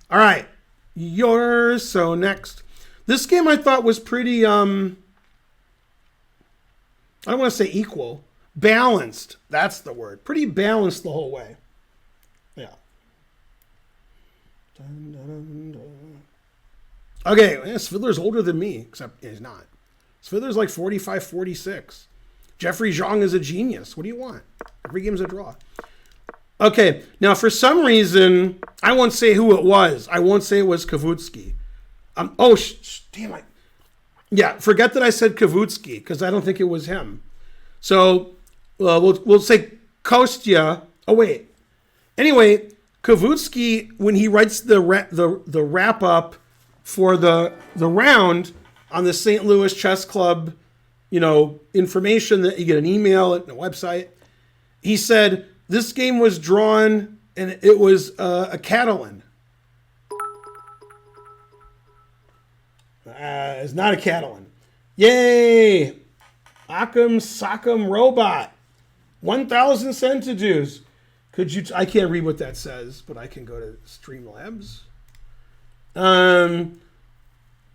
All right. Yours. So next. This game I thought was pretty, I don't want to say equal. Balanced. That's the word. Pretty balanced the whole way. Yeah. Dun, dun, dun. Okay, Svidler's older than me, except he's not. Svidler's like 45, 46. Jeffrey Zhang is a genius. What do you want? Every game's a draw. Okay, now for some reason, I won't say who it was. I won't say it was Kavutsky. Damn it. Yeah, forget that I said Kavutsky, because I don't think it was him. So, we'll say Kostya. Oh, wait. Anyway, Kavutsky, when he writes the wrap-up for the round on the St. Louis Chess Club, information that you get an email and a website, he said, this game was drawn and it was a Catalan. It's not a Catalan. Yay! Occam Sock'em Robot. 1,000 centidues. I can't read what that says, but I can go to Streamlabs.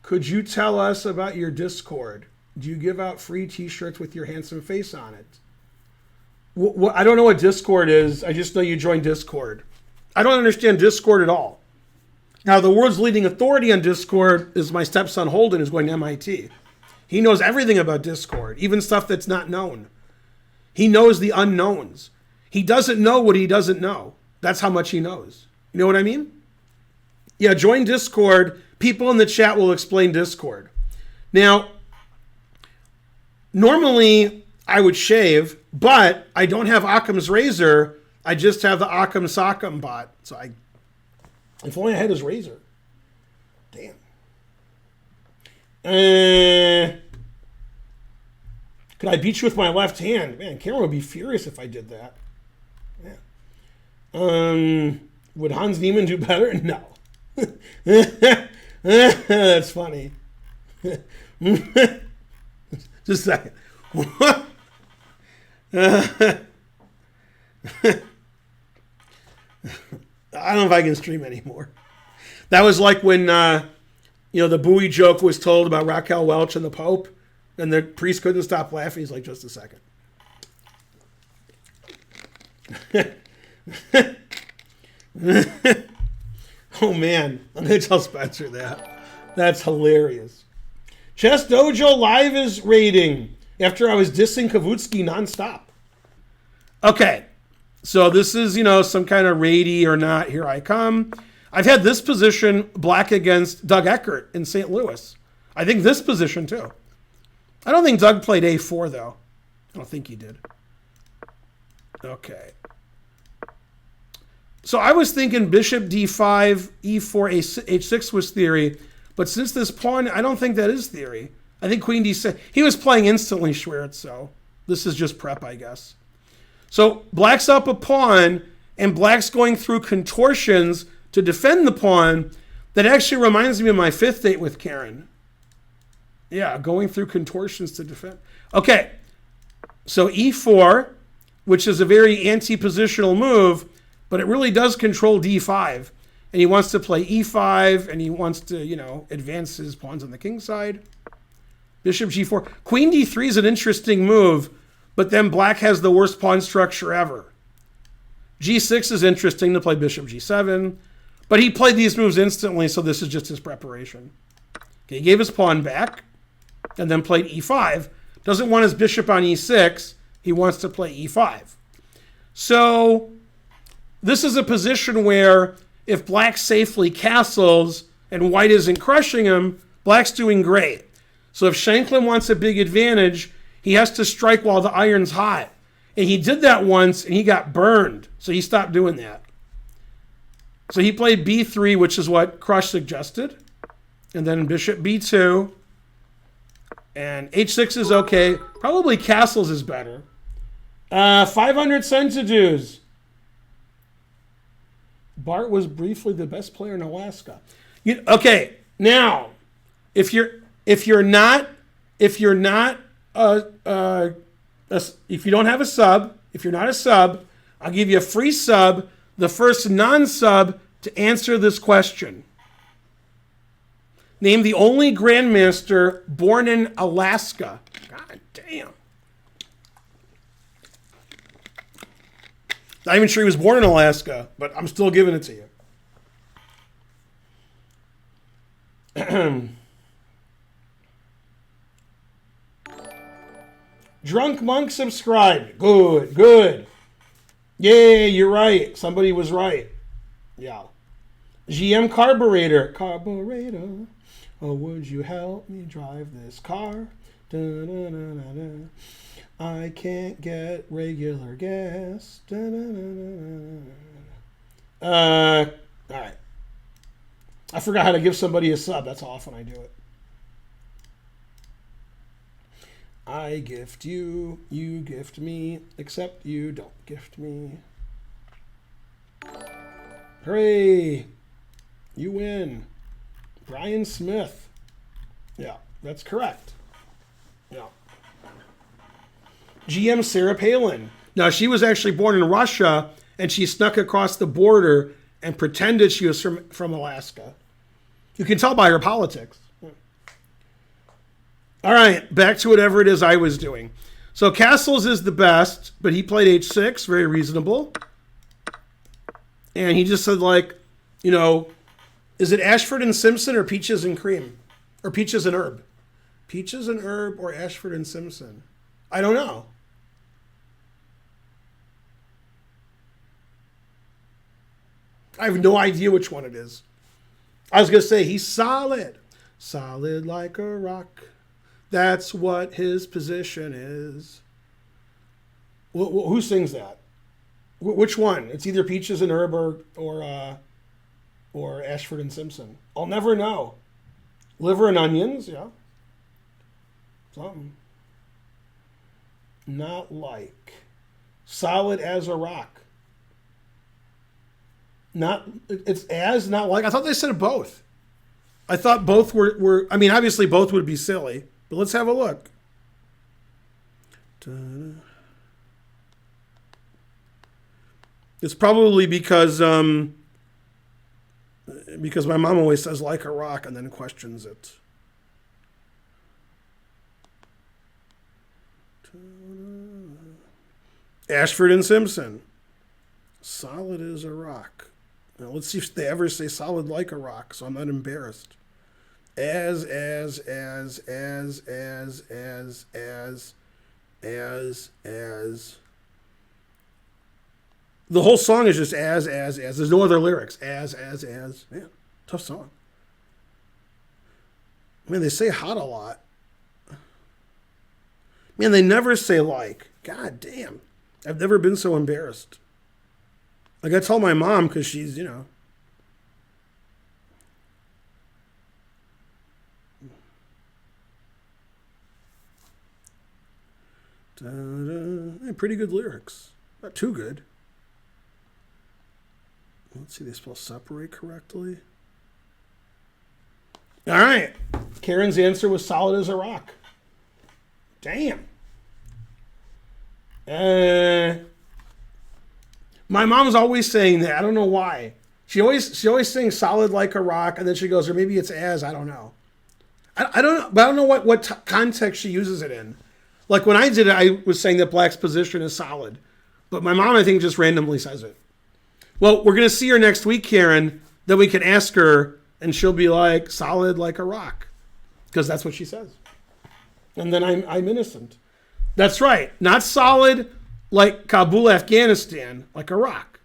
Could you tell us about your Discord? Do you give out free t-shirts with your handsome face on it? I don't know what Discord is. I just know you joined Discord. I don't understand Discord at all. Now, the world's leading authority on Discord is my stepson Holden, who's going to MIT. He knows everything about Discord, even stuff that's not known. He knows the unknowns. He doesn't know what he doesn't know. That's how much he knows. You know what I mean? Yeah, join Discord. People in the chat will explain Discord. Now, normally I would shave, but I don't have Occam's razor. I just have the Occam Sock'em bot. So if only I had his razor. Damn. Could I beat you with my left hand? Man, Cameron would be furious if I did that. Yeah. Would Hans Niemann do better? No. That's funny. Just a second. I don't know if I can stream anymore. That was like when, the Bowie joke was told about Raquel Welch and the Pope, and the priest couldn't stop laughing. He's like, just a second. Oh, man. I'm going to tell Spencer that. That's hilarious. Chess Dojo Live is rating after I was dissing Kavutsky nonstop. Okay. So this is, some kind of raidy or not. Here I come. I've had this position, black against Doug Eckert in St. Louis. I think this position, too. I don't think Doug played A4, though. I don't think he did. Okay. So I was thinking bishop d5, e4, h6 was theory. But since this pawn, I don't think that is theory. I think queen d6. He was playing instantly, Świercz, so this is just prep, I guess. So black's up a pawn, and black's going through contortions to defend the pawn. That actually reminds me of my fifth date with Karen. Yeah, going through contortions to defend. Okay, so e4, which is a very anti-positional move, but it really does control d5. And he wants to play e5, and he wants to, advance his pawns on the king side. Bishop g4. Queen d3 is an interesting move, but then black has the worst pawn structure ever. g6 is interesting to play bishop g7, but he played these moves instantly, so this is just his preparation. Okay, he gave his pawn back, and then played e5. Doesn't want his bishop on e6. He wants to play e5. So this is a position where if black safely castles and white isn't crushing him, black's doing great. So if Shankland wants a big advantage, he has to strike while the iron's hot. And he did that once, and he got burned. So he stopped doing that. So he played b3, which is what Crush suggested. And then bishop b2. And h6 is okay. Probably castles is better. 500 centidues. Bart was briefly the best player in Alaska. Okay, now if you don't have a sub, if you're not a sub, I'll give you a free sub. The first non-sub to answer this question. Name the only grandmaster born in Alaska. God damn. Not even sure he was born in Alaska, but I'm still giving it to you. Drunk Monk subscribed. Good, good. Yay, you're right. Somebody was right. Yeah. GM Carburetor. Carburetor. Oh, would you help me drive this car? Da-da-da-da-da. I can't get regular gas. All right. I forgot how to give somebody a sub. That's how often I do it. I gift you, you gift me, except you don't gift me. Hooray! You win. Brian Smith. Yeah, that's correct. Yeah. GM Sarah Palin. Now, she was actually born in Russia, and she snuck across the border and pretended she was from Alaska. You can tell by her politics. All right, back to whatever it is I was doing. So Castles is the best, but he played H6, very reasonable. And he just said, like, you know, is it Ashford and Simpson or Peaches and Cream? Or Peaches and Herb? Peaches and Herb or Ashford and Simpson? I don't know. I have no idea which one it is. I was going to say, he's solid. Solid like a rock. That's what his position is. Who sings that? Which one? It's either Peaches and Herb or Ashford and Simpson. I'll never know. Liver and onions, yeah. Something. Not like. Solid as a rock. It's as, not like. I thought they said both. I thought both were I mean, obviously both would be silly. But let's have a look. It's probably because my mom always says like a rock and then questions it. Ashford and Simpson. Solid as a rock. Now let's see if they ever say solid like a rock, so I'm not embarrassed. As. The whole song is just as. There's no other lyrics. As. Man, tough song. Man, they say hot a lot. Man, they never say like. God damn. I've never been so embarrassed. Like I tell my mom because she's, you know. Pretty good lyrics. Not too good. Let's see, they spell separate correctly. All right. Karen's answer was solid as a rock. Damn. My mom's always saying that. I don't know why. She always sings solid like a rock, and then she goes, or maybe it's as, I don't know. I don't know, but I don't know what context she uses it in. Like when I did it, I was saying that Black's position is solid. But my mom, I think, just randomly says it. Well, we're going to see her next week, Karen. Then we can ask her, and she'll be like, solid like a rock. Because that's what she says. And then I'm innocent. That's right. Not solid like Kabul, Afghanistan, like a rock.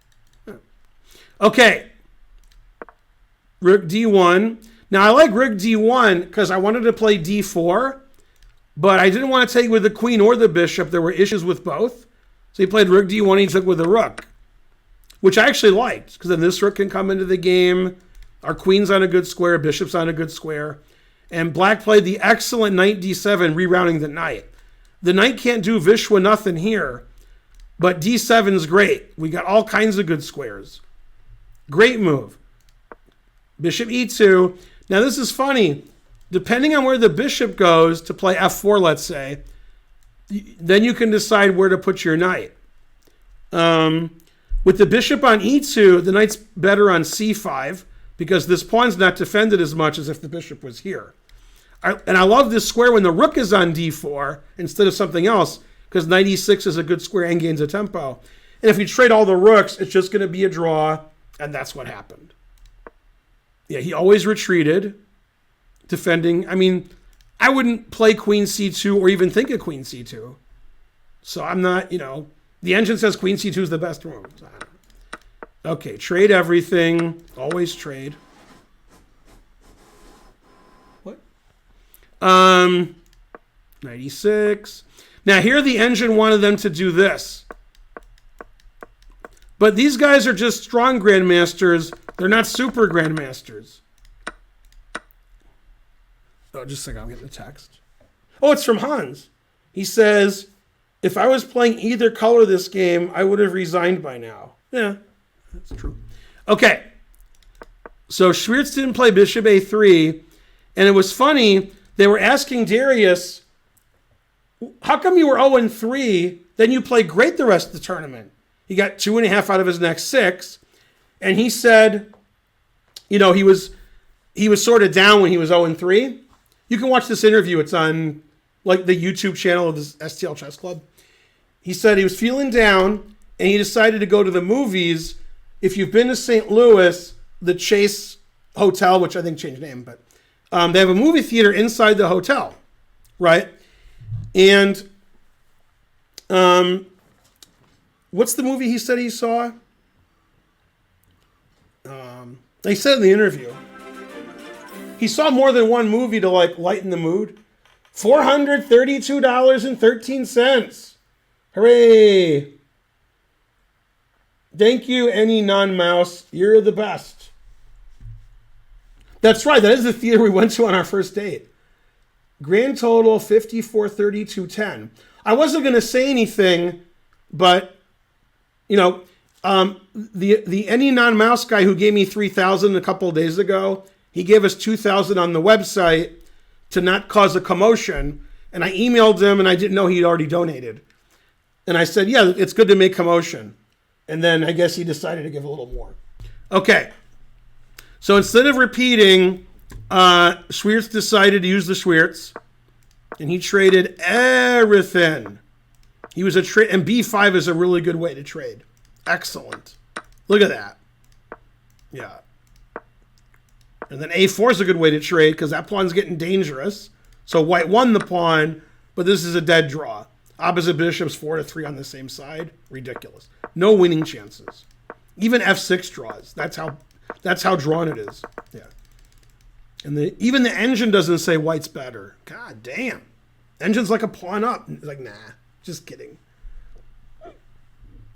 Okay. Rook D1. Now, I like Rook D1 because I wanted to play D4. But I didn't want to take with the queen or the bishop. There were issues with both. So he played rook d1. He took with the rook, which I actually liked because then this rook can come into the game. Our queen's on a good square. Bishop's on a good square. And Black played the excellent knight d7, rerouting the knight. The knight can't do Vishwa nothing here, but d7's great. We got all kinds of good squares. Great move. Bishop e2. Now this is funny. Depending on where the bishop goes to play f4, let's say, then you can decide where to put your knight. With the bishop on e2, the knight's better on c5 because this pawn's not defended as much as if the bishop was here. And I love this square when the rook is on d4 instead of something else because knight e6 is a good square and gains a tempo. And if you trade all the rooks, it's just going to be a draw, and that's what happened. Yeah, he always retreated, defending. I mean, I wouldn't play queen c2 or even think of queen c2. So I'm not, the engine says queen c2 is the best move. Okay, trade everything. Always trade. What? 96. Now here the engine wanted them to do this. But these guys are just strong grandmasters. They're not super grandmasters. Oh, just a second, I'll get the text. Oh, it's from Hans. He says, if I was playing either color this game, I would have resigned by now. Yeah, that's true. Okay. So Świercz didn't play bishop a3. And it was funny. They were asking Dariusz, how come you were 0-3, then you played great the rest of the tournament? He got 2.5 out of his next 6. And he said, he was sort of down when he was 0-3. You can watch this interview. It's on the YouTube channel of the STL Chess Club. He said he was feeling down and he decided to go to the movies. If you've been to St. Louis, the Chase Hotel, which I think changed name, but they have a movie theater inside the hotel, right? And what's the movie he said he saw? They said in the interview. He saw more than one movie to lighten the mood. $432.13. Hooray. Thank you, any non-mouse. You're the best. That's right. That is the theater we went to on our first date. Grand total, $54.32.10. I wasn't going to say anything, but, the any non-mouse guy who gave me $3,000 a couple of days ago, he gave us $2,000 on the website to not cause a commotion. And I emailed him, and I didn't know he'd already donated. And I said, yeah, it's good to make commotion. And then I guess he decided to give a little more. Okay. So instead of repeating, Świercz decided to use the Świercz. And he traded everything. He was and B5 is a really good way to trade. Excellent. Look at that. Yeah. And then A4 is a good way to trade because that pawn's getting dangerous. So white won the pawn, but this is a dead draw. Opposite bishops 4-3 on the same side. Ridiculous. No winning chances. Even F6 draws. That's how drawn it is. Yeah. And even the engine doesn't say white's better. God damn. Engine's like a pawn up. It's like, nah, just kidding.